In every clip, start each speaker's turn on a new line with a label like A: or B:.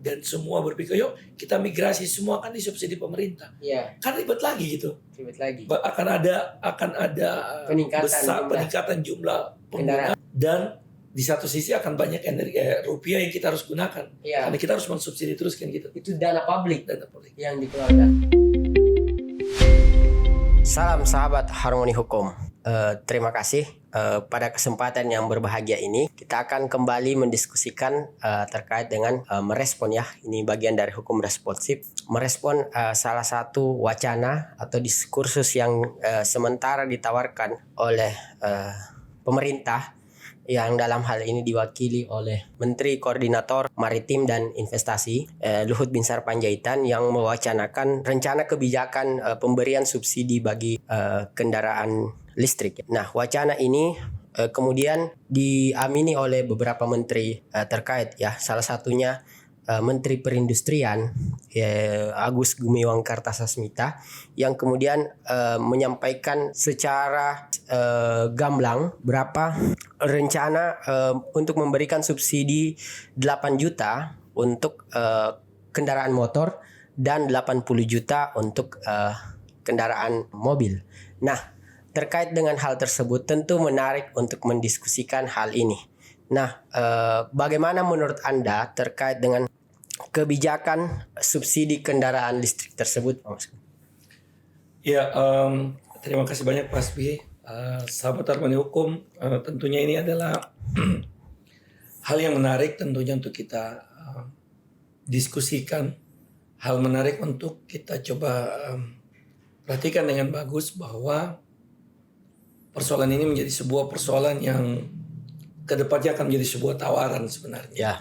A: dan semua berpikir yuk kita migrasi semua kan disubsidi pemerintah.
B: Iya.
A: Kan ribet lagi gitu.
B: Ribet lagi.
A: Akan ada peningkatan jumlah pengguna dan di satu sisi akan banyak energi rupiah yang kita harus gunakan.
B: Iya.
A: Karena kita harus mensubsidi terus kan gitu.
B: Itu dana publik yang dikeluarkan. Salam sahabat Harmoni Hukum. Terima kasih. Pada kesempatan yang berbahagia ini kita akan kembali mendiskusikan terkait dengan merespon ya. Ini bagian dari hukum responsif. Merespon salah satu wacana atau diskursus yang sementara ditawarkan oleh pemerintah, yang dalam hal ini diwakili oleh Menteri Koordinator Maritim dan Investasi Luhut Binsar Panjaitan, yang mewacanakan rencana kebijakan pemberian subsidi bagi kendaraan listrik. Nah, wacana ini kemudian diamini oleh beberapa menteri terkait ya, salah satunya Menteri Perindustrian Agus Gumiwang Kartasasmita, yang kemudian menyampaikan secara gamblang berapa rencana untuk memberikan subsidi 8 juta untuk kendaraan motor dan 80 juta untuk kendaraan mobil. Nah, terkait dengan hal tersebut tentu menarik untuk mendiskusikan hal ini. Nah, bagaimana menurut Anda terkait dengan kebijakan subsidi kendaraan listrik tersebut, Mas?
A: Ya, terima kasih banyak Pak Asbi. Sahabat Harmoni Hukum, tentunya ini adalah hal yang menarik tentunya untuk kita diskusikan. Hal menarik untuk kita coba perhatikan dengan bagus bahwa persoalan ini menjadi sebuah persoalan yang kedepannya akan menjadi sebuah tawaran sebenarnya.
B: Ya.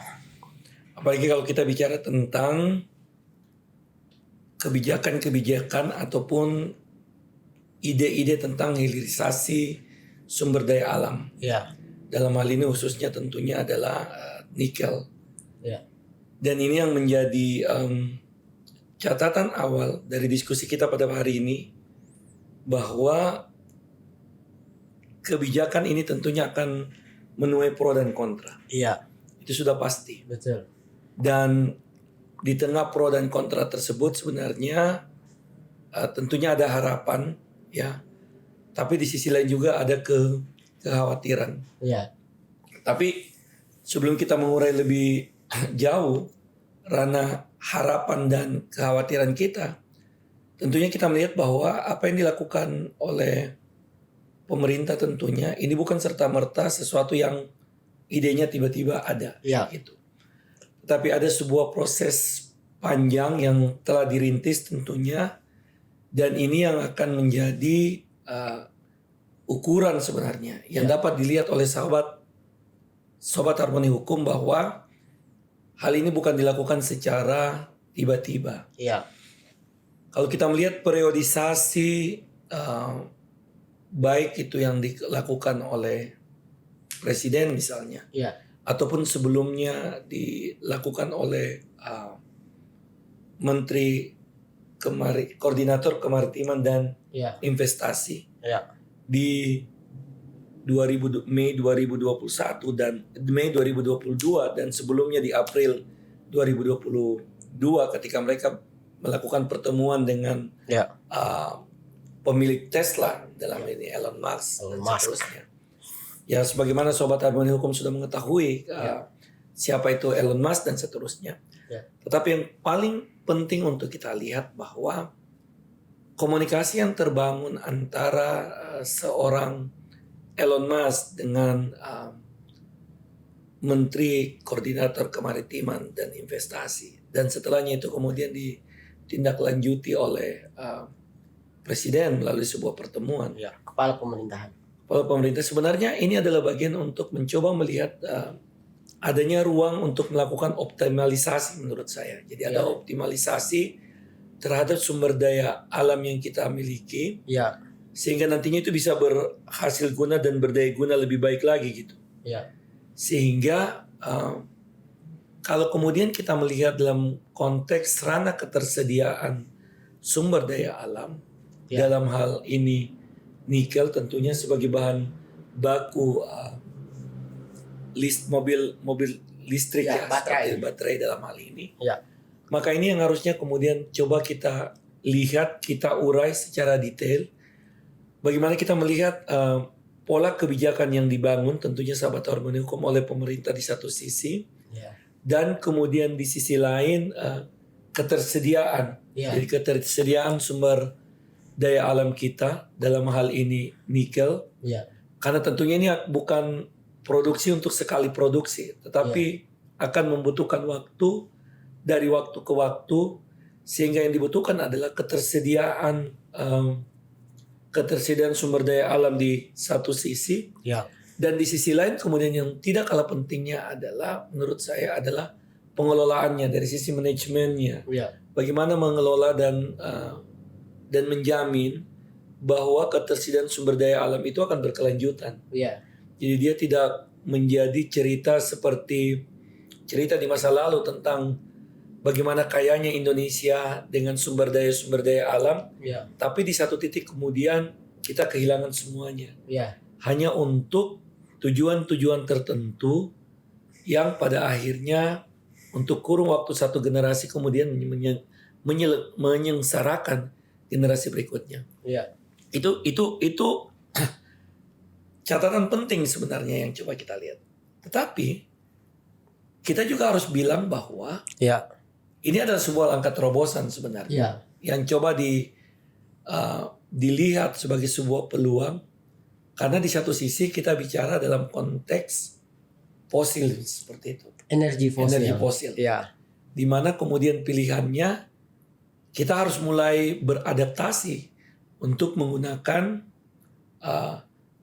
A: Apalagi kalau kita bicara tentang kebijakan-kebijakan ataupun ide-ide tentang hilirisasi sumber daya alam.
B: Ya.
A: Dalam hal ini khususnya tentunya adalah nikel.
B: Ya.
A: Dan ini yang menjadi catatan awal dari diskusi kita pada hari ini, bahwa kebijakan ini tentunya akan menuai pro dan kontra.
B: Iya.
A: Itu sudah pasti.
B: Betul.
A: Dan di tengah pro dan kontra tersebut sebenarnya tentunya ada harapan ya. Tapi di sisi lain juga ada kekhawatiran.
B: Iya.
A: Tapi sebelum kita mengurai lebih jauh ranah harapan dan kekhawatiran kita, tentunya kita melihat bahwa apa yang dilakukan oleh pemerintah tentunya ini bukan serta-merta sesuatu yang idenya tiba-tiba ada.
B: Ya.
A: Gitu. Tetapi ada sebuah proses panjang yang telah dirintis tentunya, dan ini yang akan menjadi ukuran sebenarnya yang dapat dilihat oleh sobat Harmoni Hukum, bahwa hal ini bukan dilakukan secara tiba-tiba.
B: Iya.
A: Kalau kita melihat periodisasi baik itu yang dilakukan oleh presiden misalnya,
B: Iya.
A: ataupun sebelumnya dilakukan oleh Menteri Koordinator Kemaritiman dan Investasi di Mei 2021 dan Mei 2022, dan sebelumnya di April 2022 ketika mereka melakukan pertemuan dengan pemilik Tesla, dalam ini Elon Musk dan seterusnya. Ya, sebagaimana sobat Harmoni Hukum sudah mengetahui siapa itu Elon Musk dan seterusnya.
B: Ya.
A: Tetapi yang paling penting untuk kita lihat bahwa komunikasi yang terbangun antara seorang Elon Musk dengan Menteri Koordinator Kemaritiman dan Investasi, dan setelahnya itu kemudian ditindaklanjuti oleh Presiden melalui sebuah pertemuan.
B: Ya, kepala pemerintahan.
A: Kepala pemerintah, sebenarnya ini adalah bagian untuk mencoba melihat adanya ruang untuk melakukan optimalisasi menurut saya. Jadi ada optimalisasi terhadap sumber daya alam yang kita miliki.
B: Ya.
A: Sehingga nantinya itu bisa berhasil guna dan berdaya guna lebih baik lagi gitu.
B: Ya.
A: Sehingga kalau kemudian kita melihat dalam konteks ranah ketersediaan sumber daya alam, dalam hal ini nikel tentunya sebagai bahan baku mobil listrik
B: Ya,
A: ya,
B: baterai.
A: seperti baterai dalam hal ini.
B: Ya.
A: Maka ini yang harusnya kemudian coba kita lihat, kita urai secara detail. Bagaimana kita melihat pola kebijakan yang dibangun tentunya sahabat harmoni hukum oleh pemerintah di satu sisi,
B: Ya.
A: dan kemudian di sisi lain ketersediaan.
B: Ya.
A: Jadi ketersediaan sumber daya alam kita dalam hal ini nikel.
B: Ya.
A: Karena tentunya ini bukan produksi untuk sekali produksi, tetapi akan membutuhkan waktu dari waktu ke waktu, sehingga yang dibutuhkan adalah ketersediaan sumber daya alam di satu sisi,
B: Ya.
A: dan di sisi lain kemudian yang tidak kalah pentingnya adalah menurut saya adalah pengelolaannya dari sisi manajemennya.
B: Ya.
A: Bagaimana mengelola dan menjamin bahwa ketersediaan sumber daya alam itu akan berkelanjutan.
B: Ya.
A: Jadi dia tidak menjadi cerita seperti cerita di masa lalu tentang bagaimana kayanya Indonesia dengan sumber daya alam,
B: Ya.
A: tapi di satu titik kemudian kita kehilangan semuanya.
B: Ya.
A: Hanya untuk tujuan-tujuan tertentu yang pada akhirnya untuk kurun waktu satu generasi kemudian menyengsarakan generasi berikutnya.
B: Ya.
A: Itu catatan penting sebenarnya yang coba kita lihat. Tetapi kita juga harus bilang bahwa
B: Ya.
A: ini adalah sebuah langkah terobosan sebenarnya
B: Ya.
A: yang coba dilihat sebagai sebuah peluang, karena di satu sisi kita bicara dalam konteks fosil seperti itu,
B: Energi fosil. Ya.
A: di mana kemudian pilihannya kita harus mulai beradaptasi untuk menggunakan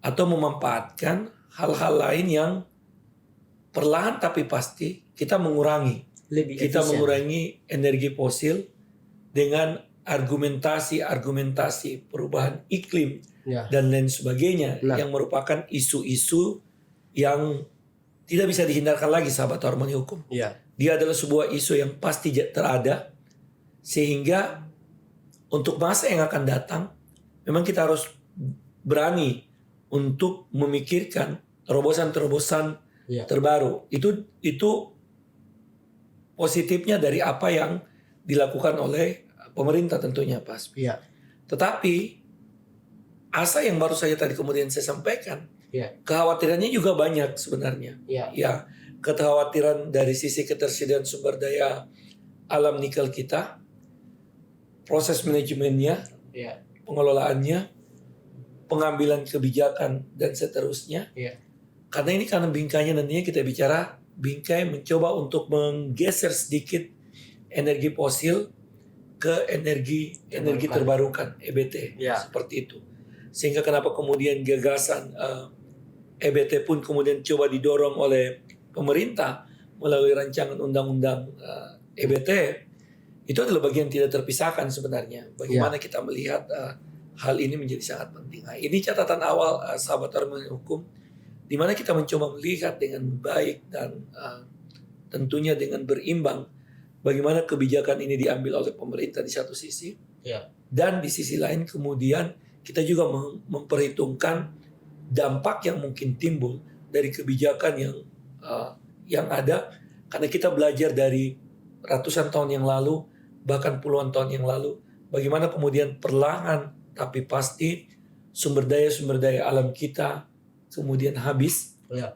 A: atau memanfaatkan hal-hal lain yang perlahan tapi pasti kita mengurangi.
B: Lebih
A: Kita
B: efisien.
A: mengurangi energi fosil dengan argumentasi perubahan iklim
B: Ya.
A: dan lain sebagainya,
B: Nah.
A: yang merupakan isu-isu yang tidak bisa dihindarkan lagi sahabat harmoni hukum.
B: Ya.
A: Dia adalah sebuah isu yang pasti terada, sehingga untuk masa yang akan datang memang kita harus berani untuk memikirkan terobosan-terobosan
B: Ya.
A: terbaru. Itu positifnya dari apa yang dilakukan oleh pemerintah tentunya, Pak.
B: Ya.
A: Tetapi asa yang baru saja tadi kemudian saya sampaikan,
B: Ya.
A: kekhawatirannya juga banyak sebenarnya.
B: Ya.
A: Ya, kekhawatiran dari sisi ketersediaan sumber daya alam nikel kita, proses manajemennya,
B: Ya.
A: pengelolaannya, pengambilan kebijakan dan seterusnya.
B: Ya.
A: Karena ini karena bingkainya nantinya kita bicara bingkai mencoba untuk menggeser sedikit energi fosil ke energi terbarukan EBT,
B: Ya.
A: seperti itu. Sehingga kenapa kemudian gagasan EBT pun kemudian coba didorong oleh pemerintah melalui rancangan undang-undang EBT, itu adalah bagian tidak terpisahkan sebenarnya. Bagaimana kita melihat hal ini menjadi sangat penting. Nah, ini catatan awal sahabat harmoni hukum, di mana kita mencoba melihat dengan baik dan tentunya dengan berimbang bagaimana kebijakan ini diambil oleh pemerintah di satu sisi,
B: Ya.
A: dan di sisi lain kemudian kita juga memperhitungkan dampak yang mungkin timbul dari kebijakan yang ada, karena kita belajar dari ratusan tahun yang lalu, bahkan puluhan tahun yang lalu, bagaimana kemudian perlahan tapi pasti sumber daya alam kita kemudian habis,
B: Ya.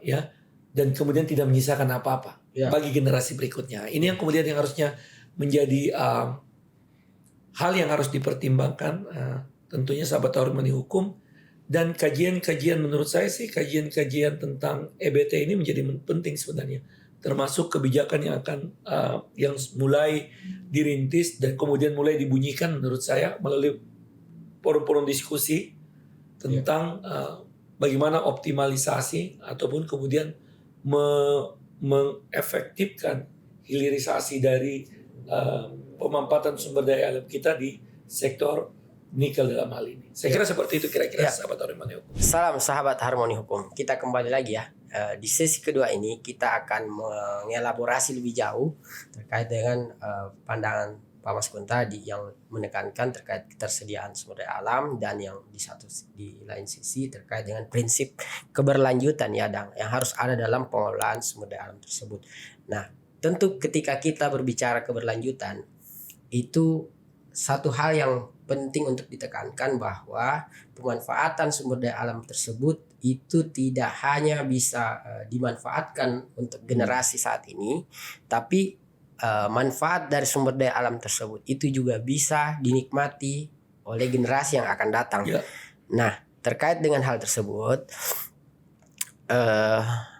A: dan kemudian tidak menyisakan apa-apa
B: Ya.
A: bagi generasi berikutnya. Ini yang kemudian yang harusnya menjadi hal yang harus dipertimbangkan tentunya sahabat harmoni hukum, dan kajian-kajian menurut saya sih kajian-kajian tentang EBT ini menjadi penting sebenarnya, termasuk kebijakan yang akan yang mulai dirintis dan kemudian mulai dibunyikan menurut saya melalui forum-forum diskusi tentang bagaimana optimalisasi ataupun kemudian mengefektifkan hilirisasi dari pemanfaatan sumber daya alam kita di sektor nikel dalam hal ini. Saya kira seperti itu kira-kira sahabat harmoni hukum.
B: Salam sahabat harmoni hukum. Kita kembali lagi ya. Di sesi kedua ini kita akan mengelaborasi lebih jauh terkait dengan pandangan Pak Maskun tadi yang menekankan terkait ketersediaan sumber daya alam, dan yang di lain sisi terkait dengan prinsip keberlanjutan ya Dang, yang harus ada dalam pengelolaan sumber daya alam tersebut. Nah, tentu ketika kita berbicara keberlanjutan, itu satu hal yang penting untuk ditekankan bahwa pemanfaatan sumber daya alam tersebut itu tidak hanya bisa dimanfaatkan untuk generasi saat ini, tapi manfaat dari sumber daya alam tersebut itu juga bisa dinikmati oleh generasi yang akan datang.
A: Ya.
B: Nah, terkait dengan hal tersebut,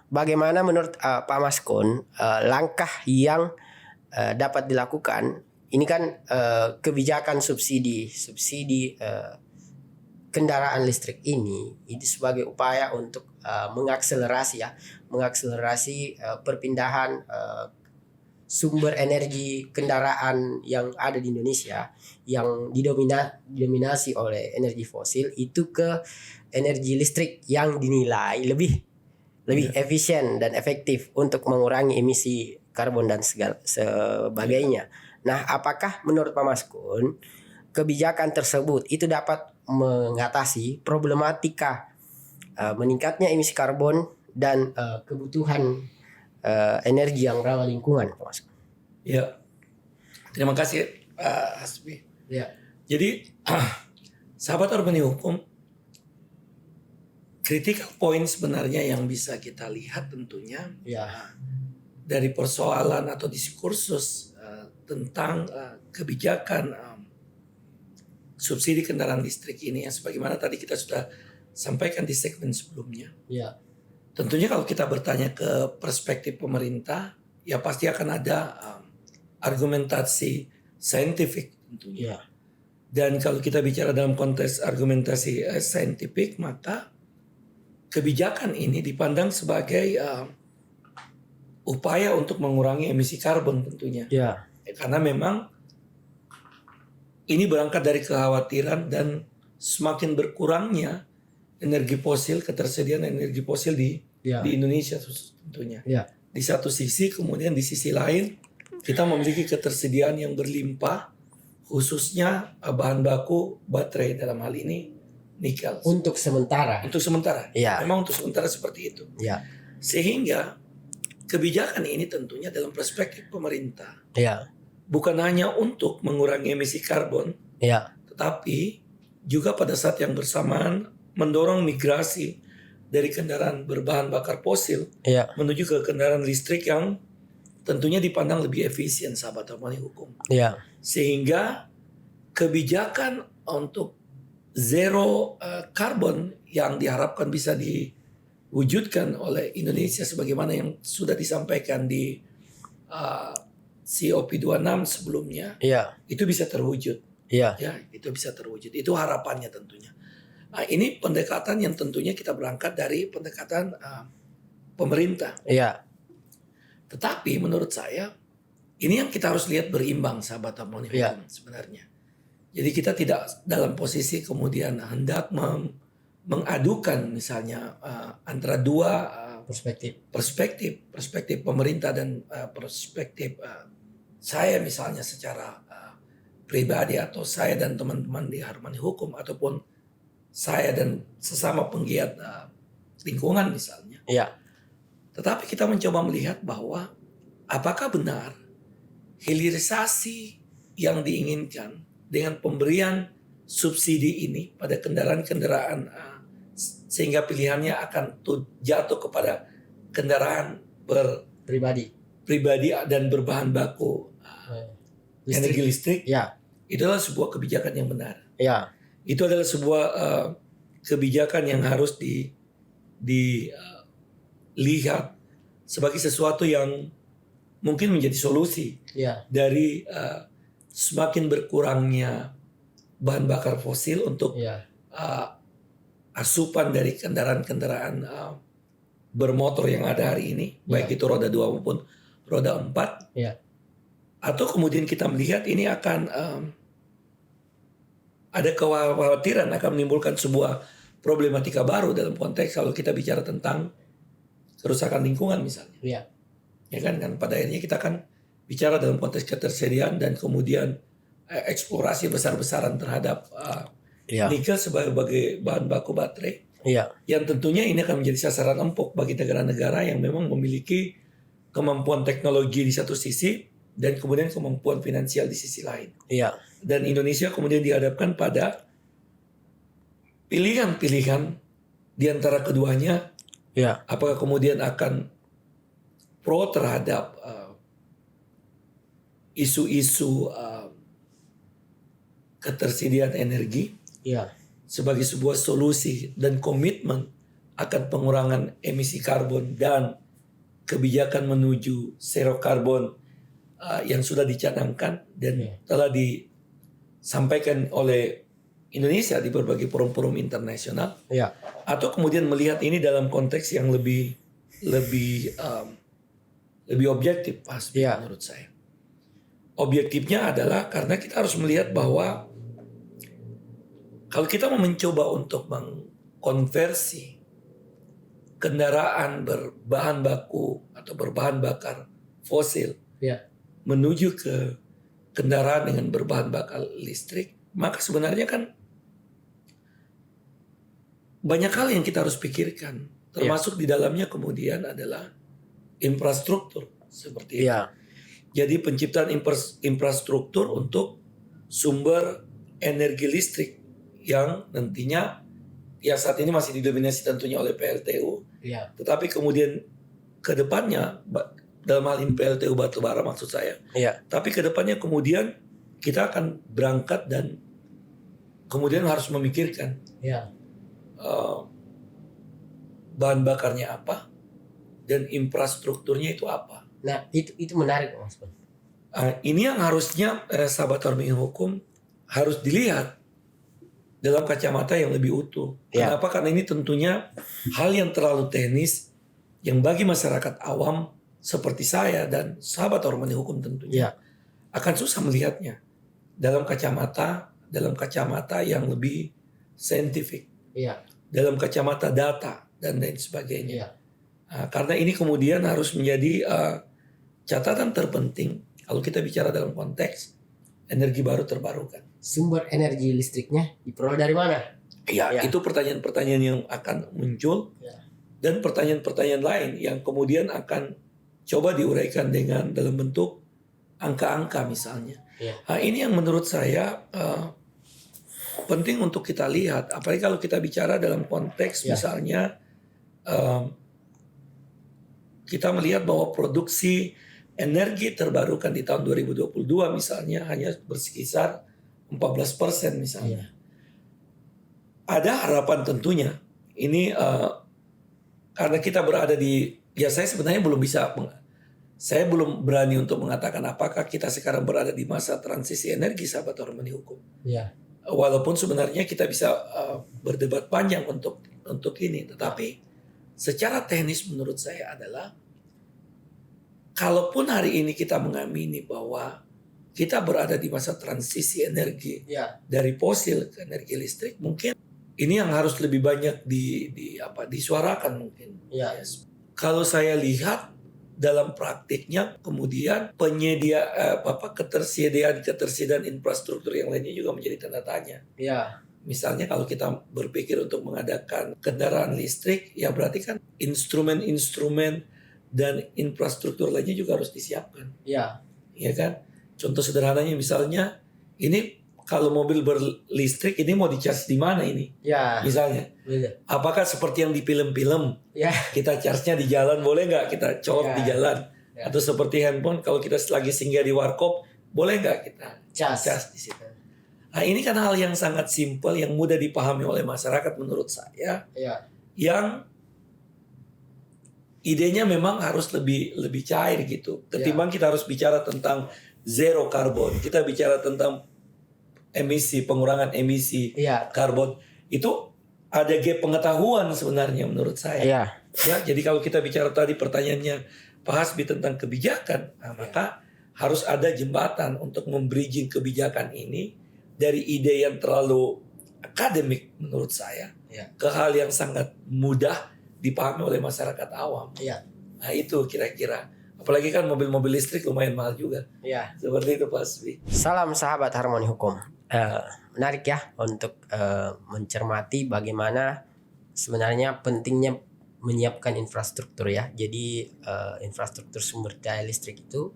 B: bagaimana menurut Pak Maskun langkah yang dapat dilakukan? Ini kan kebijakan subsidi kendaraan listrik ini sebagai upaya untuk mengakselerasi perpindahan sumber energi kendaraan yang ada di Indonesia yang didominasi oleh energi fosil itu ke energi listrik yang dinilai lebih efisien dan efektif untuk mengurangi emisi karbon dan sebagainya. Nah, apakah menurut Pak Maskun kebijakan tersebut itu dapat mengatasi problematika meningkatnya emisi karbon dan kebutuhan energi yang ramah lingkungan, Pak Maskun?
A: Ya, terima kasih Pak Hasbi.
B: Ya.
A: Jadi sahabat Harmoni Hukum, critical point sebenarnya yang bisa kita lihat tentunya dari persoalan atau diskursus tentang kebijakan subsidi kendaraan listrik ini, yang sebagaimana tadi kita sudah sampaikan di segmen sebelumnya.
B: Ya.
A: Tentunya kalau kita bertanya ke perspektif pemerintah, ya pasti akan ada argumentasi saintifik tentunya.
B: Ya.
A: Dan kalau kita bicara dalam konteks argumentasi saintifik, maka kebijakan ini dipandang sebagai upaya untuk mengurangi emisi karbon tentunya.
B: Ya.
A: Karena memang ini berangkat dari kekhawatiran dan semakin berkurangnya energi fosil, ketersediaan energi fosil di Indonesia tentunya.
B: Ya.
A: Di satu sisi, kemudian di sisi lain kita memiliki ketersediaan yang berlimpah, khususnya bahan baku baterai, dalam hal ini nikel.
B: Untuk sementara.
A: Untuk sementara.
B: Ya.
A: Memang untuk sementara seperti itu.
B: Ya.
A: Sehingga kebijakan ini tentunya dalam perspektif pemerintah
B: Ya.
A: bukan hanya untuk mengurangi emisi karbon,
B: Ya.
A: tetapi juga pada saat yang bersamaan mendorong migrasi dari kendaraan berbahan bakar fosil
B: Ya.
A: menuju ke kendaraan listrik yang tentunya dipandang lebih efisien, sahabat Harmoni Hukum.
B: Ya.
A: Sehingga kebijakan untuk zero carbon yang diharapkan bisa diwujudkan oleh Indonesia sebagaimana yang sudah disampaikan di COP26 sebelumnya,
B: Ya.
A: itu bisa terwujud.
B: Ya.
A: Ya, itu bisa terwujud. Itu harapannya tentunya. Nah, ini pendekatan yang tentunya kita berangkat dari pendekatan pemerintah.
B: Ya.
A: Tetapi menurut saya ini yang kita harus lihat berimbang, sahabat Harmoni Hukum,
B: Ya.
A: sebenarnya. Jadi kita tidak dalam posisi kemudian hendak mengadukan misalnya antara dua perspektif pemerintah dan perspektif saya misalnya secara pribadi, atau saya dan teman-teman di Harmoni Hukum, ataupun saya dan sesama penggiat lingkungan misalnya.
B: Ya.
A: Tetapi kita mencoba melihat bahwa apakah benar hilirisasi yang diinginkan dengan pemberian subsidi ini pada kendaraan-kendaraan sehingga pilihannya akan jatuh kepada kendaraan pribadi dan berbahan baku energi listrik.
B: Ya.
A: Itu adalah sebuah kebijakan yang benar.
B: Ya.
A: Itu adalah sebuah kebijakan yang harus dilihat sebagai sesuatu yang mungkin menjadi solusi dari semakin berkurangnya bahan bakar fosil untuk asupan dari kendaraan-kendaraan bermotor yang ada hari ini, baik itu roda 2 maupun roda 4. Atau kemudian kita melihat ini akan ada kekhawatiran akan menimbulkan sebuah problematika baru dalam konteks kalau kita bicara tentang kerusakan lingkungan misalnya. Ya kan pada akhirnya kita kan bicara dalam konteks ketersediaan dan kemudian eksplorasi besar-besaran terhadap
B: Iya.
A: nikel sebagai bahan baku baterai.
B: Iya.
A: Yang tentunya ini akan menjadi sasaran empuk bagi negara-negara yang memang memiliki kemampuan teknologi di satu sisi dan kemudian kemampuan finansial di sisi lain.
B: Iya.
A: Dan Indonesia kemudian dihadapkan pada pilihan-pilihan di antara keduanya.
B: Iya.
A: Apakah kemudian akan pro terhadap isu-isu ketersediaan energi
B: Iya.
A: sebagai sebuah solusi dan komitmen akan pengurangan emisi karbon dan kebijakan menuju zero karbon yang sudah dicanangkan dan telah disampaikan oleh Indonesia di berbagai forum-forum internasional,
B: Iya.
A: atau kemudian melihat ini dalam konteks yang lebih objektif menurut saya. Objektifnya adalah karena kita harus melihat bahwa kalau kita mau mencoba untuk mengkonversi kendaraan berbahan baku atau berbahan bakar fosil menuju ke kendaraan dengan berbahan bakar listrik, maka sebenarnya kan banyak hal yang kita harus pikirkan, termasuk di dalamnya kemudian adalah infrastruktur seperti itu. Jadi penciptaan infrastruktur untuk sumber energi listrik yang nantinya ya saat ini masih didominasi tentunya oleh PLTU. Tetapi kemudian ke depannya dalam hal ini PLTU batubara maksud saya. Tapi ke depannya kemudian kita akan berangkat dan kemudian harus memikirkan bahan bakarnya apa dan infrastrukturnya itu apa.
B: Nah, itu menarik, Mas.
A: Ini yang harusnya sahabat Harmoni Hukum harus dilihat dalam kacamata yang lebih utuh. Kenapa? Karena ini tentunya hal yang terlalu teknis yang bagi masyarakat awam seperti saya dan sahabat Harmoni Hukum tentunya akan susah melihatnya dalam kacamata yang lebih saintifik, dalam kacamata data dan lain sebagainya. Karena ini kemudian harus menjadi catatan terpenting kalau kita bicara dalam konteks energi baru terbarukan.
B: Sumber energi listriknya diperoleh dari mana?
A: Itu pertanyaan-pertanyaan yang akan muncul dan pertanyaan-pertanyaan lain yang kemudian akan coba diuraikan dengan dalam bentuk angka-angka misalnya. Ini yang menurut saya penting untuk kita lihat, apalagi kalau kita bicara dalam konteks misalnya kita melihat bahwa produksi energi terbarukan di tahun 2022 misalnya hanya berkisar 14% misalnya. Ada harapan tentunya ini karena kita berada di saya sebenarnya saya belum berani untuk mengatakan apakah kita sekarang berada di masa transisi energi sahabat Harmoni Hukum. Walaupun sebenarnya kita bisa berdebat panjang untuk ini, tetapi secara teknis menurut saya adalah kalaupun hari ini kita mengamini bahwa kita berada di masa transisi energi dari fosil ke energi listrik, mungkin ini yang harus lebih banyak disuarakan mungkin. Kalau saya lihat dalam praktiknya kemudian ketersediaan infrastruktur yang lainnya juga menjadi tanda tanya. Misalnya kalau kita berpikir untuk mengadakan kendaraan listrik, ya berarti kan instrumen-instrumen dan infrastruktur lainnya juga harus disiapkan. Ya kan? Contoh sederhananya misalnya, ini kalau mobil berlistrik ini mau di-charge di mana ini? Misalnya, apakah seperti yang di film-film? Kita charge-nya di jalan, boleh nggak kita colok di jalan? Atau seperti handphone, kalau kita lagi singgah di warkop, boleh nggak kita charge di situ? Nah, ini kan hal yang sangat simpel, yang mudah dipahami oleh masyarakat menurut saya, yang idenya memang harus lebih cair gitu. Ketimbang kita harus bicara tentang zero karbon, kita bicara tentang pengurangan emisi karbon, itu ada gap pengetahuan sebenarnya menurut saya. Jadi kalau kita bicara tadi pertanyaannya Pak Hasbi tentang kebijakan, maka harus ada jembatan untuk membridging kebijakan ini dari ide yang terlalu akademik menurut saya ke hal yang sangat mudah dipahami oleh masyarakat awam. Nah itu kira-kira. Apalagi kan mobil-mobil listrik lumayan mahal juga.
B: Ya.
A: Seperti itu Pak Hasbi.
B: Salam sahabat Harmoni Hukum. Menarik ya untuk mencermati bagaimana sebenarnya pentingnya menyiapkan infrastruktur ya. Jadi infrastruktur sumber daya listrik itu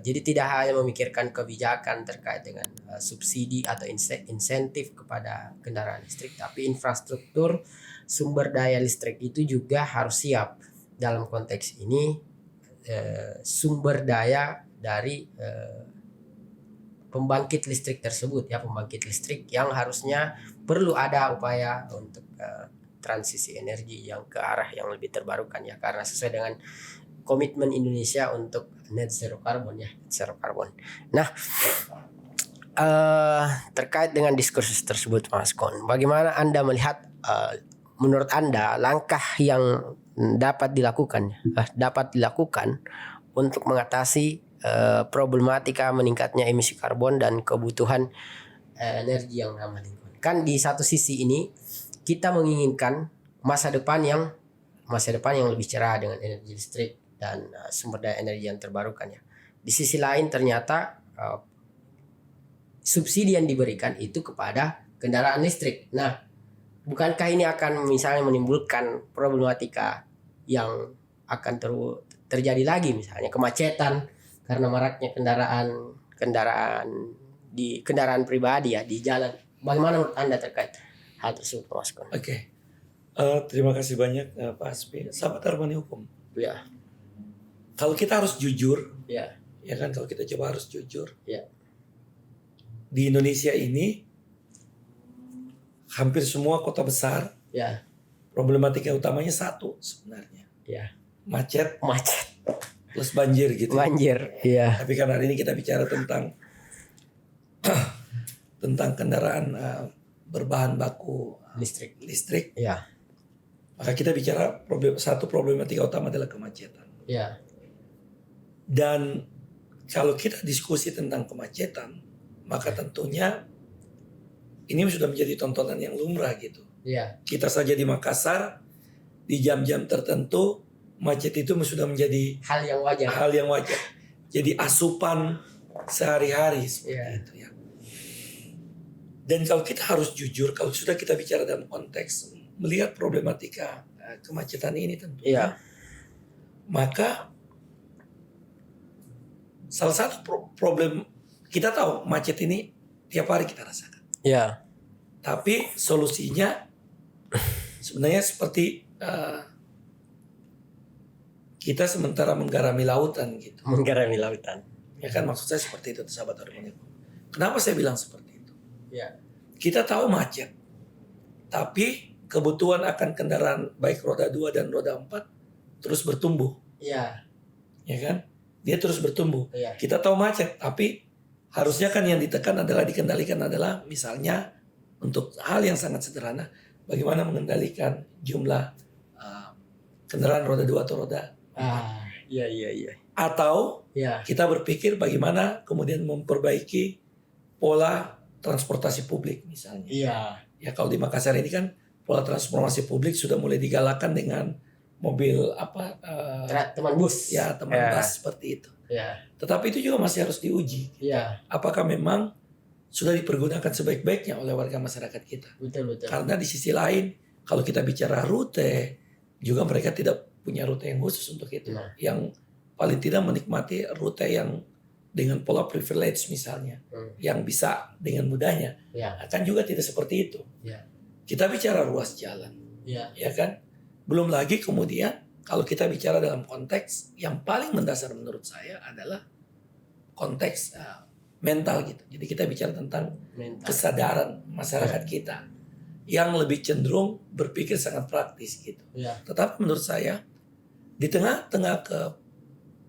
B: jadi tidak hanya memikirkan kebijakan terkait dengan subsidi atau insentif kepada kendaraan listrik, tapi infrastruktur sumber daya listrik itu juga harus siap. Dalam konteks ini sumber daya dari pembangkit listrik tersebut ya, pembangkit listrik yang harusnya perlu ada upaya untuk transisi energi yang ke arah yang lebih terbarukan ya, karena sesuai dengan komitmen Indonesia untuk net zero carbon ya, net zero carbon. Nah, terkait dengan diskursus tersebut Mas Kon, bagaimana Anda melihat menurut Anda langkah yang dapat dilakukan untuk mengatasi problematika meningkatnya emisi karbon dan kebutuhan energi yang ramah lingkungan? Kan di satu sisi ini kita menginginkan masa depan yang lebih cerah dengan energi listrik dan sumber daya energi yang terbarukan ya. Di sisi lain ternyata subsidi yang diberikan itu kepada kendaraan listrik. Nah, bukankah ini akan misalnya menimbulkan problematika yang akan terjadi lagi, misalnya kemacetan karena maraknya kendaraan pribadi ya di jalan. Bagaimana menurut Anda terkait hal tersebut, Mas Kon?
A: Oke. Terima kasih banyak Pak Hasbi. Sahabat Harmoni Hukum.
B: Ya.
A: Kalau kita harus jujur,
B: Ya.
A: ya kan, kalau kita coba harus jujur.
B: Ya.
A: Di Indonesia ini hampir semua kota besar,
B: Ya.
A: problematika utamanya satu sebenarnya.
B: Ya.
A: Macet
B: Macet.
A: plus banjir gitu.
B: Banjir. Ya.
A: Tapi kan hari ini kita bicara tentang kendaraan berbahan baku listrik.
B: Ya.
A: Maka kita bicara satu problematika utama adalah kemacetan.
B: Ya.
A: Dan kalau kita diskusi tentang kemacetan, maka tentunya ini sudah menjadi tontonan yang lumrah gitu.
B: Ya.
A: Kita saja di Makassar di jam-jam tertentu macet itu sudah menjadi
B: Hal yang wajar.
A: Jadi asupan sehari-hari seperti itu ya. Dan kalau kita harus jujur, kalau sudah kita bicara dalam konteks melihat problematika kemacetan ini tentunya, maka salah satu problem kita tahu macet ini tiap hari kita rasakan.
B: Ya.
A: Tapi solusinya sebenarnya seperti kita sementara menggarami lautan gitu.
B: Menggarami lautan.
A: Ya kan, maksud saya seperti itu sahabat Harmoni. Kenapa saya bilang seperti itu?
B: Ya.
A: Kita tahu macet, tapi kebutuhan akan kendaraan baik roda 2 dan roda 4 terus bertumbuh.
B: Ya.
A: Ya kan? Dia terus bertumbuh.
B: Ya.
A: Kita tahu macet, tapi harusnya kan yang dikendalikan adalah misalnya untuk hal yang sangat sederhana, bagaimana mengendalikan jumlah kendaraan roda 2 atau roda 4.
B: Iya.
A: Atau
B: Ya.
A: kita berpikir bagaimana kemudian memperbaiki pola transportasi publik misalnya.
B: Iya.
A: Ya kalau di Makassar ini kan pola transportasi publik sudah mulai digalakan dengan mobil
B: Teman bus.
A: ya teman bus seperti itu.
B: Ya.
A: Tetapi itu juga masih harus diuji.
B: Iya.
A: Apakah memang sudah dipergunakan sebaik-baiknya oleh warga masyarakat kita?
B: Betul.
A: Karena di sisi lain kalau kita bicara rute juga mereka tidak punya rute yang khusus untuk itu.
B: Nah.
A: Yang paling tidak menikmati rute yang dengan pola privilege misalnya, yang bisa dengan mudahnya.
B: Ya.
A: Akan juga tidak seperti itu.
B: Ya.
A: Kita bicara ruas jalan,
B: Ya.
A: ya kan? Belum lagi kemudian kalau kita bicara dalam konteks yang paling mendasar menurut saya adalah konteks mental gitu. Jadi kita bicara tentang
B: Mental.
A: kesadaran masyarakat kita yang lebih cenderung berpikir sangat praktis gitu.
B: Ya.
A: Tetapi menurut saya di tengah-tengah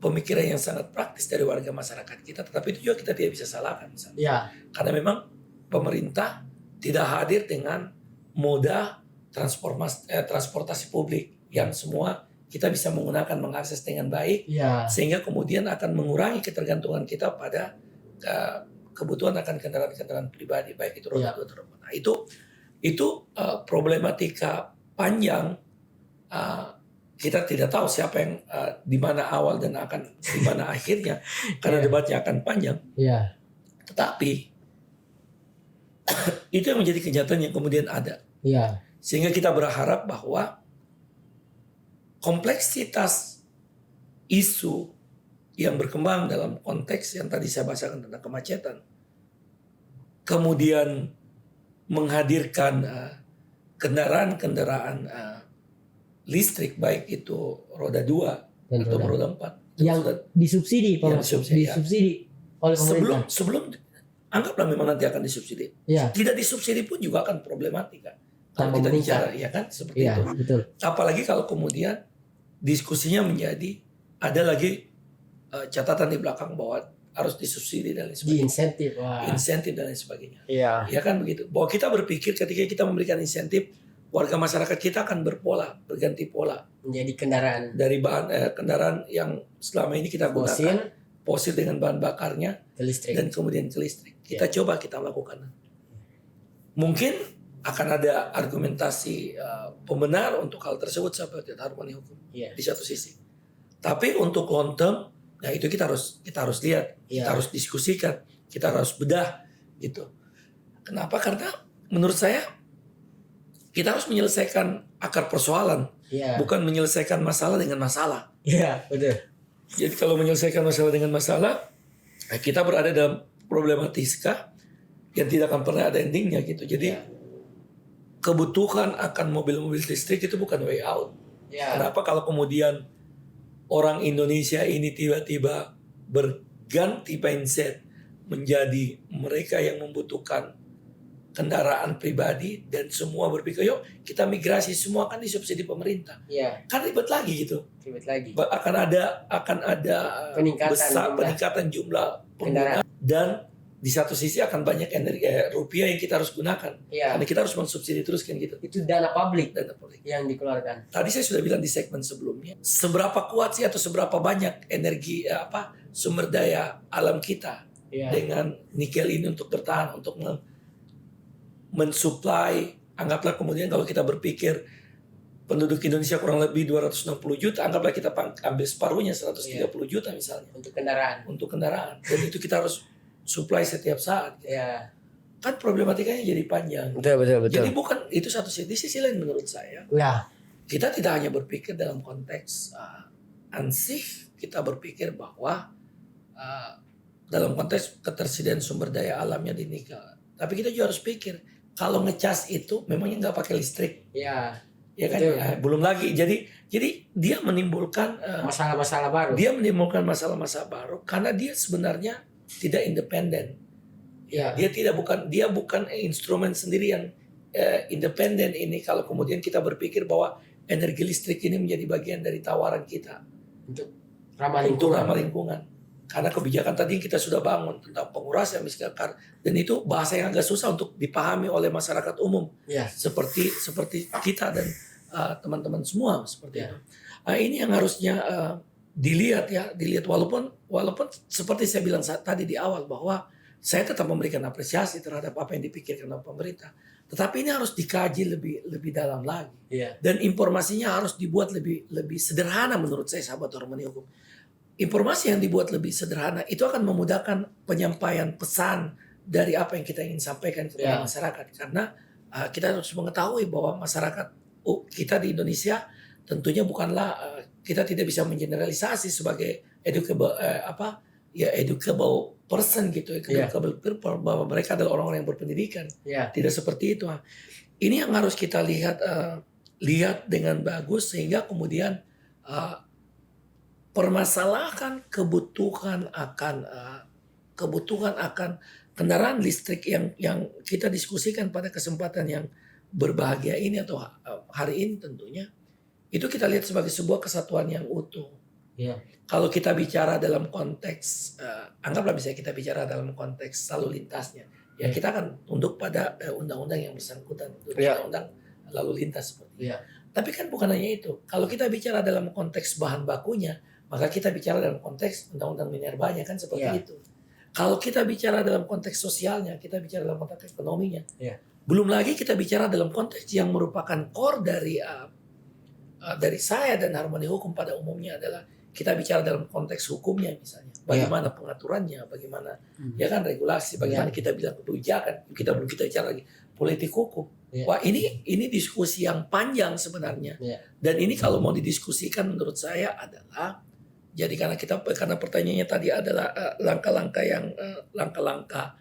A: pemikiran yang sangat praktis dari warga masyarakat kita, tetapi itu juga kita tidak bisa salahkan misalnya.
B: Ya.
A: Karena memang pemerintah tidak hadir dengan moda transportasi publik yang semua kita bisa mengakses dengan baik,
B: Ya.
A: sehingga kemudian akan mengurangi ketergantungan kita pada kebutuhan akan kendaraan pribadi baik itu roda 2 atau roda 4. Nah, itu problematika panjang kita tidak tahu siapa yang di mana awal dan akan di mana akhirnya karena debatnya akan panjang.
B: Iya.
A: Tetapi itu yang menjadi kenyataan yang kemudian ada.
B: Iya.
A: Sehingga kita berharap bahwa kompleksitas isu yang berkembang dalam konteks yang tadi saya bahasakan tentang kemacetan, kemudian menghadirkan kendaraan-kendaraan listrik baik itu roda 2
B: Dan
A: atau
B: roda.
A: roda 4
B: Yang disubsidi, Pak.
A: Yang disubsidi, ya.
B: Disubsidi oleh pemerintah.
A: sebelum anggaplah memang nanti akan disubsidi.
B: Iya.
A: Tidak disubsidi pun juga akan problematika. Kalau
B: Tambah
A: kita
B: meningkat.
A: bicara, ya kan seperti
B: Iya,
A: itu.
B: betul.
A: Apalagi kalau kemudian diskusinya menjadi ada lagi catatan di belakang bahwa harus disubsidi dan lain
B: Di
A: sebagainya.
B: insentif. Wah.
A: Insentif dan lain sebagainya.
B: Iya.
A: Ya kan begitu. Bahwa kita berpikir ketika kita memberikan insentif, warga masyarakat kita akan berganti pola
B: Menjadi kendaraan
A: dari bahan kendaraan yang selama ini kita gunakan fosil dengan bahan bakarnya
B: ke listrik.
A: dan kemudian ke listrik. Kita coba kita lakukan. Mungkin akan ada argumentasi pembenar untuk hal tersebut seperti harmoni hukum
B: Iya.
A: di satu sisi. Tapi untuk long term, nah itu kita harus lihat,
B: Iya.
A: kita harus diskusikan, kita harus bedah gitu. Kenapa? Karena menurut saya kita harus menyelesaikan akar persoalan,
B: Iya.
A: bukan menyelesaikan masalah dengan masalah.
B: Iya, betul.
A: Jadi kalau menyelesaikan masalah dengan masalah, kita berada dalam problematika yang tidak akan pernah ada endingnya gitu. Jadi
B: Iya.
A: kebutuhan akan mobil-mobil listrik itu bukan way out.
B: Iya.
A: Kenapa kalau kemudian orang Indonesia ini tiba-tiba berganti mindset menjadi mereka yang membutuhkan kendaraan pribadi dan semua berpikir yuk kita migrasi semua kan disubsidi pemerintah.
B: Iya.
A: Kan ribet lagi gitu.
B: Ribet lagi.
A: Akan ada peningkatan jumlah pengguna dan di satu sisi akan banyak energi rupiah yang kita harus gunakan.
B: Iya.
A: Karena kita harus mensubsidi terus kan gitu.
B: Itu dana publik
A: Dan politik.
B: yang dikeluarkan.
A: Tadi saya sudah bilang di segmen sebelumnya, seberapa kuat sih atau seberapa banyak energi sumber daya alam kita
B: Iya.
A: dengan nikel ini untuk bertahan, untuk mensuplai. Anggaplah kemudian kalau kita berpikir penduduk Indonesia kurang lebih 260 juta, anggaplah kita ambil separuhnya 130 juta misalnya
B: Untuk kendaraan.
A: untuk kendaraan. Dan itu kita harus supply setiap saat.
B: Iya.
A: Kan problematikanya jadi panjang.
B: Betul.
A: Jadi bukan itu satu sisi. Di sisi lain menurut saya,
B: Ya.
A: kita tidak hanya berpikir dalam konteks ansih, kita berpikir bahwa dalam konteks ketersediaan sumber daya alamnya di nikel. Tapi kita juga harus pikir kalau ngecas itu memangnya nggak pakai listrik,
B: Iya.
A: ya kan?
B: Betul.
A: Ya, belum lagi. Jadi dia menimbulkan
B: Masalah-masalah baru.
A: dia menimbulkan masalah-masalah baru karena dia sebenarnya tidak independen.
B: Iya.
A: Dia bukan instrumen sendiri yang independen ini. Kalau kemudian kita berpikir bahwa energi listrik ini menjadi bagian dari tawaran kita
B: Untuk ramah
A: untuk
B: lingkungan.
A: ramah lingkungan. Karena kebijakan tadi yang kita sudah bangun tentang pengurangan emisi gas karbon dan itu bahasa yang agak susah untuk dipahami oleh masyarakat umum
B: Iya.
A: seperti kita dan teman-teman semua seperti
B: Ya.
A: itu. Ini yang harusnya dilihat walaupun seperti saya bilang tadi di awal bahwa saya tetap memberikan apresiasi terhadap apa yang dipikirkan oleh pemerintah. Tetapi ini harus dikaji lebih dalam lagi.
B: Iya.
A: Dan informasinya harus dibuat lebih sederhana menurut saya sahabat harmoni hukum. Informasi yang dibuat lebih sederhana itu akan memudahkan penyampaian pesan dari apa yang kita ingin sampaikan kepada masyarakat. Karena kita harus mengetahui bahwa masyarakat kita di Indonesia tentunya bukanlah kita tidak bisa mengeneralisasi sebagai educable person gitu, educable people, bahwa mereka adalah orang-orang yang berpendidikan.
B: Iya.
A: Tidak seperti itu. Ini yang harus kita lihat dengan bagus sehingga kemudian permasalahan kebutuhan akan kendaraan listrik yang kita diskusikan pada kesempatan yang berbahagia ini atau hari ini tentunya itu kita lihat sebagai sebuah kesatuan yang utuh.
B: Iya.
A: Kalau kita bicara dalam konteks anggaplah bisa kita bicara dalam konteks lalu lintasnya, ya kita akan tunduk pada undang-undang yang bersangkutan, undang-undang lalu lintas seperti itu.
B: Iya.
A: Tapi kan bukan hanya itu. Kalau kita bicara dalam konteks bahan bakunya, maka kita bicara dalam konteks undang-undang minerbanya kan seperti itu. Kalau kita bicara dalam konteks sosialnya, kita bicara dalam konteks ekonominya.
B: Iya.
A: Belum lagi kita bicara dalam konteks yang merupakan core dari dari saya dan Harmoni Hukum pada umumnya adalah kita bicara dalam konteks hukumnya misalnya, bagaimana pengaturannya, bagaimana ya kan regulasi, bagaimana kita bilang kebijakan, kita belum kita bicara lagi politik hukum. Wah ini diskusi yang panjang sebenarnya. Dan ini kalau mau didiskusikan menurut saya adalah jadi karena pertanyaannya tadi adalah langkah-langkah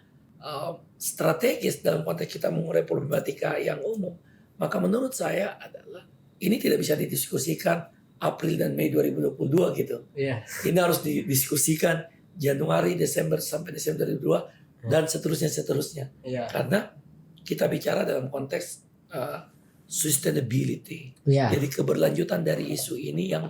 A: strategis dalam konteks kita mengurai problematika yang umum, maka menurut saya adalah ini tidak bisa didiskusikan April dan Mei 2022 gitu. Ini harus didiskusikan Januari, Desember sampai Desember 2022 dan seterusnya. Karena kita bicara dalam konteks sustainability. Jadi keberlanjutan dari isu ini yang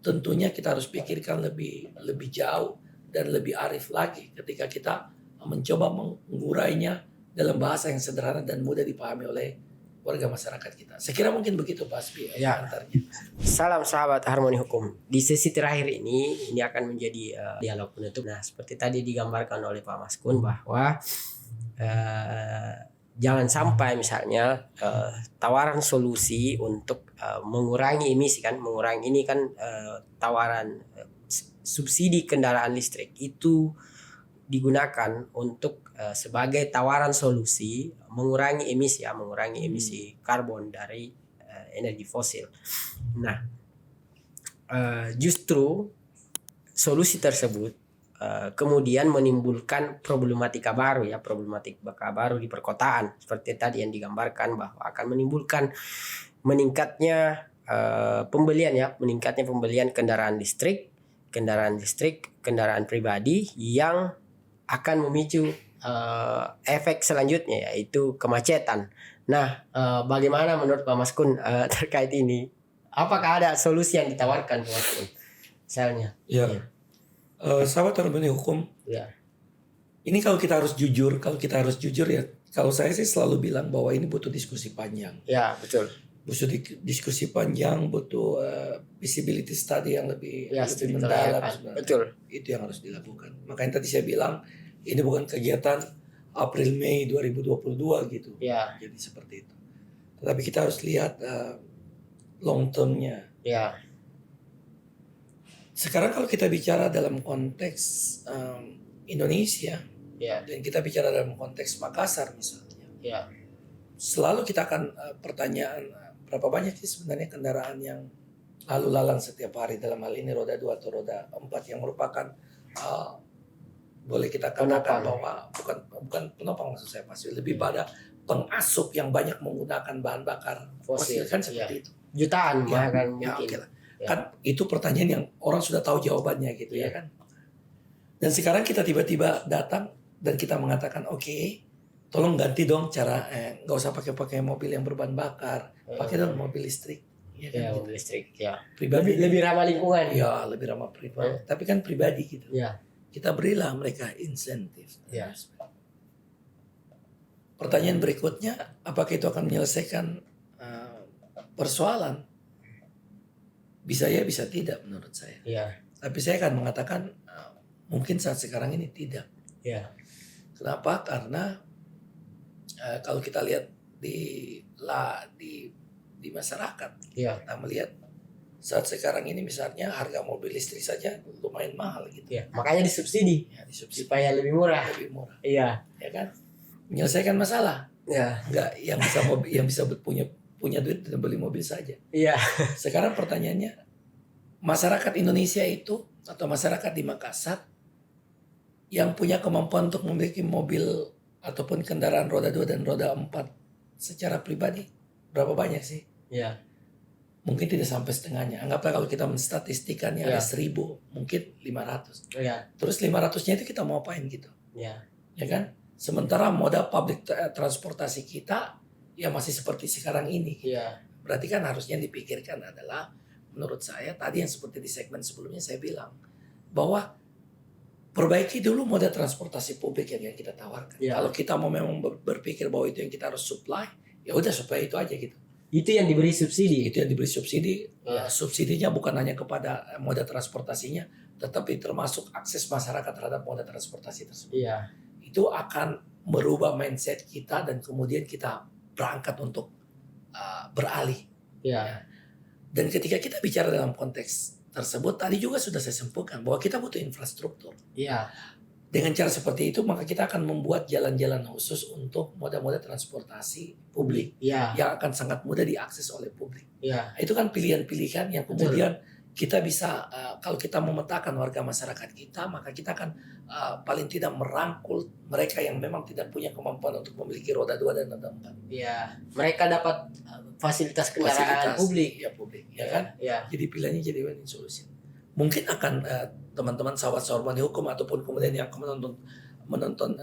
A: tentunya kita harus pikirkan lebih jauh dan lebih arif lagi ketika kita mencoba mengurainya dalam bahasa yang sederhana dan mudah dipahami oleh warga masyarakat kita. Saya kira mungkin begitu Pak Asbi antarnya.
B: Salam sahabat Harmoni Hukum. Di sesi terakhir ini akan menjadi dialog penutup. Nah, seperti tadi digambarkan oleh Pak Maskun bahwa jangan sampai misalnya tawaran solusi untuk mengurangi emisi kan, mengurangi ini kan tawaran subsidi kendaraan listrik itu digunakan untuk sebagai tawaran solusi mengurangi emisi karbon dari energi fosil. Nah, justru solusi tersebut kemudian menimbulkan problematika baru di perkotaan seperti tadi yang digambarkan bahwa akan menimbulkan meningkatnya pembelian kendaraan listrik, kendaraan pribadi yang akan memicu efek selanjutnya yaitu kemacetan. Nah, bagaimana menurut Pak Maskun terkait ini? Apakah ada solusi yang ditawarkan Pak Maskun? Misalnya.
A: Sahabat Harmoni Hukum. Ini kalau kita harus jujur ya. Kalau saya sih selalu bilang bahwa ini butuh diskusi panjang.
B: Ya, betul.
A: Butuh diskusi panjang, butuh visibility study yang lebih mendalam.
B: Betul.
A: Itu yang harus dilakukan. Makanya tadi saya bilang ini bukan kegiatan April Mei 2022 gitu. Jadi seperti itu. Tetapi kita harus lihat long term-nya. Sekarang kalau kita bicara dalam konteks Indonesia dan kita bicara dalam konteks Makassar misalnya, selalu kita akan pertanyaan berapa banyak sih sebenarnya kendaraan yang lalu lalang setiap hari, dalam hal ini roda 2 atau roda 4 yang merupakan boleh kita katakan bahwa bukan penopang, maksud saya pasti lebih pada pengasup yang banyak menggunakan bahan bakar fosil kan seperti itu.
B: Jutaan bahkan mungkin.
A: Kan itu pertanyaan yang orang sudah tahu jawabannya gitu ya kan. Dan sekarang kita tiba-tiba datang dan kita mengatakan oke, tolong ganti dong cara nggak usah pakai mobil yang berbahan bakar, pakai dong mobil listrik. Ya kan,
B: mobil listrik
A: pribadi
B: lebih ramah lingkungan.
A: Lebih ramah pribadi. Tapi kan pribadi gitu. Kita berilah mereka insentif. Pertanyaan berikutnya, apakah itu akan menyelesaikan persoalan? Bisa ya, bisa tidak menurut saya. Tapi saya akan mengatakan mungkin saat sekarang ini tidak. Kenapa? Karena kalau kita lihat di masyarakat, kita melihat saat sekarang ini misalnya harga mobil listrik saja lumayan mahal gitu.
B: Makanya disubsidi. Supaya lebih murah. Ya
A: kan? Menyelesaikan masalah. Enggak yang bisa punya duit dan beli mobil saja. Sekarang pertanyaannya, masyarakat Indonesia itu atau masyarakat di Makassar yang punya kemampuan untuk memiliki mobil ataupun kendaraan roda 2 dan roda 4 secara pribadi berapa banyak sih? Mungkin tidak sampai setengahnya. Anggaplah kalau kita menstatistikannya ada 1.000, mungkin 500. Terus 500-nya itu kita mau apain gitu? Ya kan? Sementara moda public transportasi kita ya masih seperti sekarang ini. Berarti kan harusnya dipikirkan adalah, menurut saya tadi yang seperti di segmen sebelumnya saya bilang bahwa perbaiki dulu moda transportasi publik yang kita tawarkan. Kalau kita mau memang berpikir bahwa itu yang kita harus supply, ya udah supply itu aja gitu.
B: Itu yang diberi subsidi.
A: Subsidinya bukan hanya kepada moda transportasinya, tetapi termasuk akses masyarakat terhadap moda transportasi tersebut. Itu akan merubah mindset kita dan kemudian kita berangkat untuk beralih. Dan ketika kita bicara dalam konteks tersebut, tadi juga sudah saya simpulkan bahwa kita butuh infrastruktur.
B: Iya.
A: Dengan cara seperti itu, maka kita akan membuat jalan-jalan khusus untuk moda-moda transportasi publik
B: Iya.
A: yang akan sangat mudah diakses oleh publik.
B: Iya.
A: Itu kan pilihan-pilihan yang kemudian kita bisa, kalau kita memetakan warga masyarakat kita, maka kita akan paling tidak merangkul mereka yang memang tidak punya kemampuan untuk memiliki roda 2 dan roda 4.
B: Iya. Mereka dapat fasilitas kendaraan publik.
A: Ya publik, ya kan?
B: Iya.
A: Jadi pilihannya jadi win-win solution. Mungkin akan teman-teman sahabat Harmoni Hukum ataupun kemudian yang menonton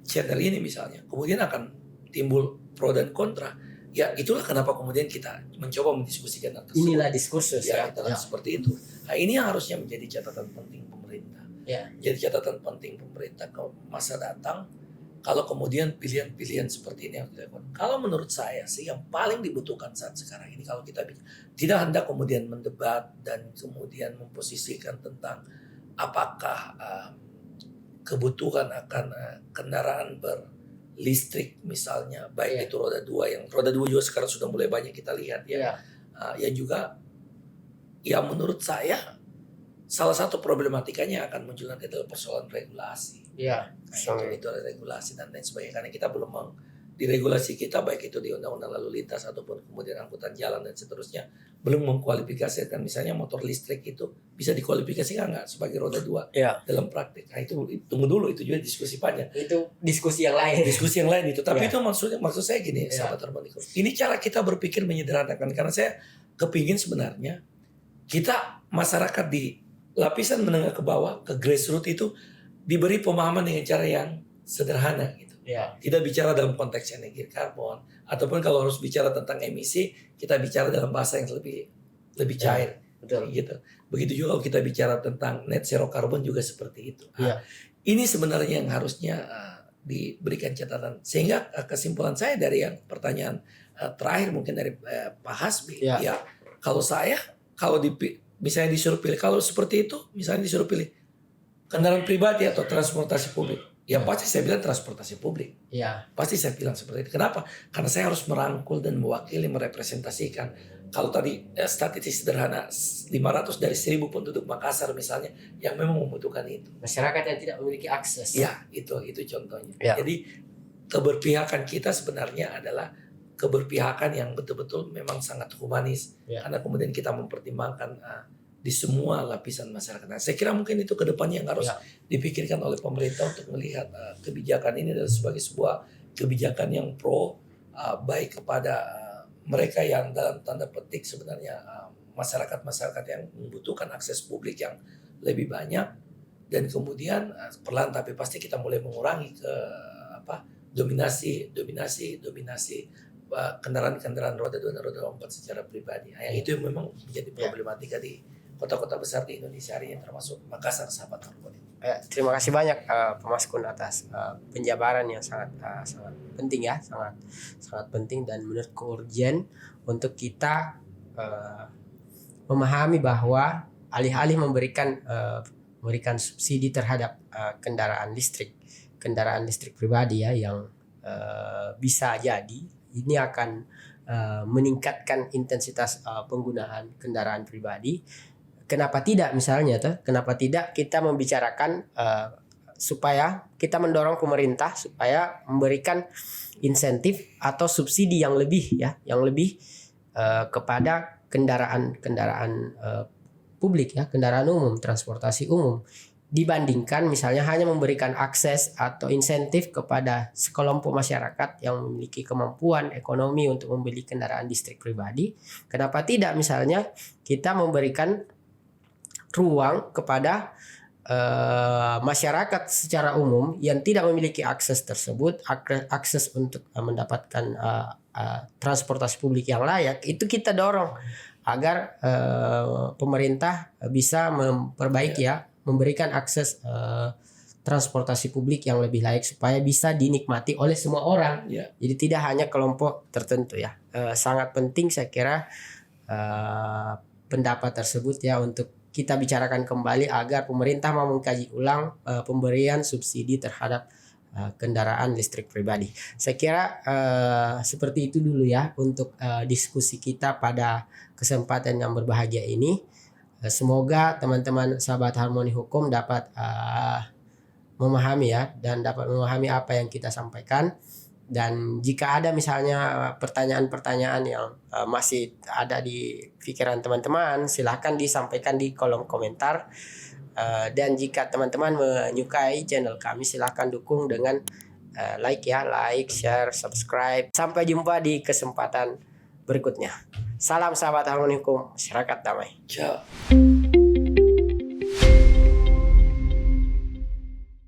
A: channel ini misalnya, kemudian akan timbul pro dan kontra. Ya itulah kenapa kemudian kita mencoba mendiskusikan hal tersebut.
B: Inilah diskursus
A: Ya,
B: ya.
A: seperti itu. Nah, ini yang harusnya menjadi catatan penting pemerintah.
B: Ya.
A: Jadi catatan penting pemerintah ke masa datang. Kalau kemudian pilihan-pilihan seperti ini yang dilakukan. Kalau menurut saya sih yang paling dibutuhkan saat sekarang ini, kalau kita tidak hendak kemudian mendebat dan kemudian memposisikan tentang apakah kebutuhan akan kendaraan berlistrik misalnya, baik itu roda 2, yang roda 2 juga sekarang sudah mulai banyak kita lihat ya. Yang juga ya menurut saya salah satu problematikanya akan muncul nanti adalah persoalan regulasi.
B: Iya.
A: Itu ada regulasi dan lain sebagainya, karena kita belum diregulasi kita baik itu di undang-undang lalu lintas ataupun kemudian angkutan jalan dan seterusnya belum mengkualifikasikan misalnya motor listrik itu bisa dikualifikasikan nggak sebagai roda 2 dalam praktik. Nah itu tunggu dulu, itu juga diskusi panjang.
B: Itu diskusi yang lain.
A: Diskusi yang lain itu. Tapi itu maksud saya gini, sahabat Harmoni. Ini cara kita berpikir menyederhanakan, karena saya kepingin sebenarnya kita masyarakat di lapisan menengah ke bawah, ke grassroots itu diberi pemahaman dengan cara yang sederhana gitu. Tidak bicara dalam konteks energi karbon, ataupun kalau harus bicara tentang emisi, kita bicara dalam bahasa yang lebih cair.
B: Betul.
A: Gitu. Begitu juga kalau kita bicara tentang net zero karbon juga seperti itu. Ini sebenarnya yang harusnya diberikan catatan. Sehingga kesimpulan saya dari yang pertanyaan terakhir mungkin dari Pak Hasbi, ya kalau saya misalnya disuruh pilih, kalau seperti itu misalnya disuruh pilih kendaraan pribadi atau transportasi publik, ya pasti saya bilang transportasi publik. Pasti saya bilang seperti itu. Kenapa? Karena saya harus merangkul dan mewakili, merepresentasikan. Kalau tadi statistik sederhana 500 dari 1000 penduduk Makassar misalnya yang memang membutuhkan itu.
B: Masyarakat yang tidak memiliki akses.
A: Ya, itu contohnya. Jadi keberpihakan kita sebenarnya adalah keberpihakan yang betul-betul memang sangat humanis. Karena kemudian kita mempertimbangkan di semua lapisan masyarakat. Nah, saya kira mungkin itu kedepannya yang harus dipikirkan oleh pemerintah untuk melihat kebijakan ini adalah sebagai sebuah kebijakan yang pro, baik kepada mereka yang dalam tanda petik sebenarnya masyarakat-masyarakat yang membutuhkan akses publik yang lebih banyak, dan kemudian perlahan tapi pasti kita mulai mengurangi dominasi kendaraan roda 2 dan roda 4 secara pribadi. Yang itu yang memang menjadi problematika di kota-kota besar di Indonesia hari ini, termasuk Makassar, sahabat Harmoni.
B: Terima kasih banyak Pak Maskun atas penjabaran yang sangat penting ya, sangat penting dan menurutku urgent untuk kita memahami bahwa alih-alih memberikan subsidi terhadap kendaraan listrik pribadi ya, yang bisa jadi ini akan meningkatkan intensitas penggunaan kendaraan pribadi. Kenapa tidak misalnya kenapa tidak kita membicarakan supaya kita mendorong pemerintah supaya memberikan insentif atau subsidi yang lebih kepada kendaraan publik ya, kendaraan umum, transportasi umum, dibandingkan misalnya hanya memberikan akses atau insentif kepada sekelompok masyarakat yang memiliki kemampuan ekonomi untuk membeli kendaraan listrik pribadi. Kenapa tidak misalnya kita memberikan ruang kepada masyarakat secara umum yang tidak memiliki akses tersebut, akses untuk mendapatkan transportasi publik yang layak, itu kita dorong agar pemerintah bisa memperbaiki memberikan akses transportasi publik yang lebih layak supaya bisa dinikmati oleh semua orang. Jadi tidak hanya kelompok tertentu ya. Sangat penting saya kira pendapat tersebut ya untuk kita bicarakan kembali agar pemerintah mau mengkaji ulang pemberian subsidi terhadap kendaraan listrik pribadi. Saya kira seperti itu dulu ya untuk diskusi kita pada kesempatan yang berbahagia ini. Semoga teman-teman sahabat Harmoni Hukum dapat memahami ya, dan dapat memahami apa yang kita sampaikan. Dan jika ada misalnya pertanyaan-pertanyaan yang masih ada di pikiran teman-teman, silahkan disampaikan di kolom komentar. Dan jika teman-teman menyukai channel kami, silahkan dukung dengan like, share, subscribe. Sampai jumpa di kesempatan berikutnya. Salam sahabat Harmoni Hukum, masyarakat damai.
A: Ciao.